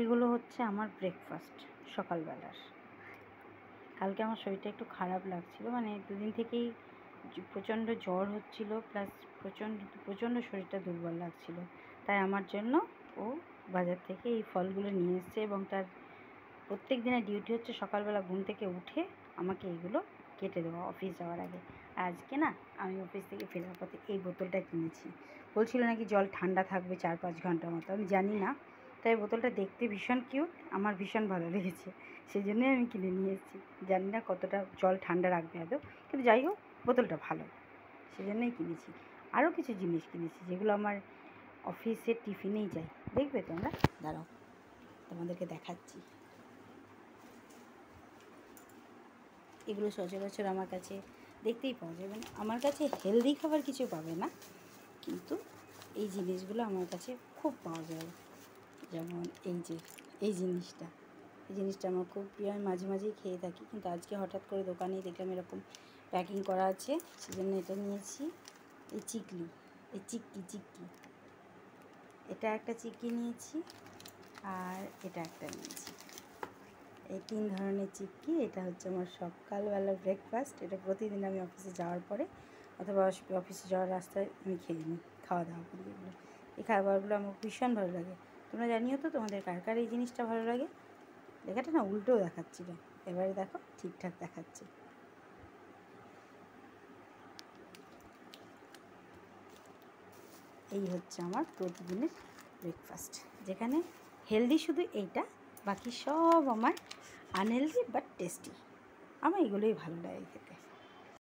এগুলো হচ্ছে আমার ব্রেকফাস্ট সকালবেলার। কালকে আমার শরীরটা একটু খারাপ লাগছিল, মানে দুদিন থেকেই প্রচণ্ড জ্বর হচ্ছিল, প্লাস প্রচণ্ড শরীরটা দুর্বল লাগছিল। তাই আমার জন্য ও বাজার থেকে এই ফলগুলো নিয়ে এসছে, এবং তার প্রত্যেক দিনের ডিউটি হচ্ছে সকালবেলা ঘুম থেকে উঠে আমাকে এইগুলো কেটে দেওয়া অফিস যাওয়ার আগে। আজকে না, আমি অফিস থেকে ফেরার পথে এই বোতলটা কিনেছি। বলছিল নাকি জল ঠান্ডা থাকবে 4-5 ঘন্টার মতো, আমি জানি না। তাই বোতলটা দেখতে ভীষণ কিউট, আমার ভীষণ ভালো লেগেছে, সেই জন্যই আমি কিনে নিয়ে এসেছি। জানি না কতটা জল ঠান্ডা রাখবে আদৌ, কিন্তু যাই হোক বোতলটা ভালো, সেই জন্যই কিনেছি। আরও কিছু জিনিস কিনেছি যেগুলো আমার অফিসের টিফিনেই যায়, দেখবে তোমরা, দাঁড়াও তোমাদেরকে দেখাচ্ছি। এগুলো সচরাচর আমার কাছে দেখতেই পাওয়া যায়, মানে আমার কাছে হেলদি খাবার কিছু পাবে না, কিন্তু এই জিনিসগুলো আমার কাছে খুব পাওয়া যায়। যেমন এই জিনিসটা আমার খুব প্রিয়, আমি মাঝে মাঝেই খেয়ে থাকি, কিন্তু আজকে হঠাৎ করে দোকানেই দেখলাম এরকম প্যাকিং করা আছে, সেজন্য এটা নিয়েছি। এই চিক্কি এটা একটা চিক্কি নিয়েছি, আর এটা একটা নিয়েছি। এই 3 ধরনের চিক্কি, এটা হচ্ছে আমার সকালবেলার ব্রেকফাস্ট। এটা প্রতিদিন আমি অফিসে যাওয়ার পরে অথবা অফিসে যাওয়ার রাস্তায় আমি খেয়ে নিই, খাওয়া দাওয়া করি এগুলো। এই খাবারগুলো আমার ভীষণ ভালো লাগে। তোমরা জানিও তো তোমাদের কার কার এই জিনিসটা ভালো লাগে। লেখাটা না উল্টোও দেখাচ্ছিল, এবারে দেখো ঠিকঠাক দেখাচ্ছে। এই হচ্ছে আমার প্রতিদিনের ব্রেকফাস্ট, যেখানে হেলদি শুধু এইটা, বাকি সব আমার আনহেলদি বাট টেস্টি। আমার এগুলোই ভালো লাগে খেতে।